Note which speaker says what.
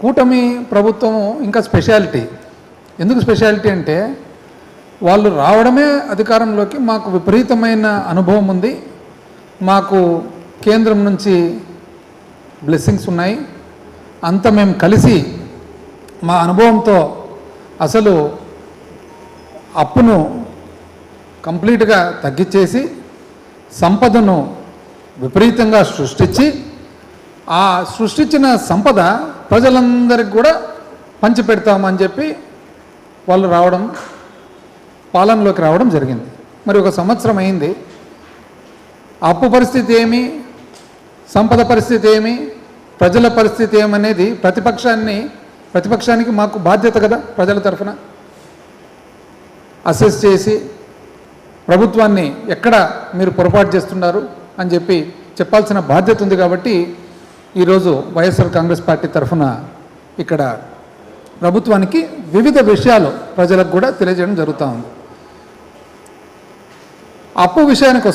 Speaker 1: కూటమి ప్రభుత్వం ఇంకా స్పెషాలిటీ. ఎందుకు స్పెషాలిటీ అంటే వాళ్ళు రావడమే అధికారంలోకి మాకు విపరీతమైన అనుభవం ఉంది, మాకు కేంద్రం నుంచి బ్లెస్సింగ్స్ ఉన్నాయి, అంతా మేము కలిసి మా అనుభవంతో అసలు అప్పును కంప్లీట్గా తగ్గించేసి సంపదను విపరీతంగా సృష్టించి ఆ సృష్టించిన సంపద ప్రజలందరికీ కూడా పంచిపెడతామని చెప్పి వాళ్ళు రావడం, పాలనలోకి రావడం జరిగింది. మరి 1 సంవత్సరం అయింది. అప్పు పరిస్థితి ఏమి, సంపద పరిస్థితి ఏమి, ప్రజల పరిస్థితి ఏమనేది ప్రతిపక్షానికి మాకు బాధ్యత కదా, ప్రజల తరఫున అసెస్ చేసి ప్రభుత్వాన్ని ఎక్కడ మీరు పొరపాటు చేస్తున్నారు అని చెప్పి చెప్పాల్సిన బాధ్యత ఉంది. కాబట్టి ఈరోజు వైఎస్ఆర్ కాంగ్రెస్ పార్టీ తరఫున ఇక్కడ ప్రభుత్వానికి వివిధ విషయాలు ప్రజలకు కూడా తెలియజేయడం జరుగుతూ ఉంది. అప్పు విషయానికి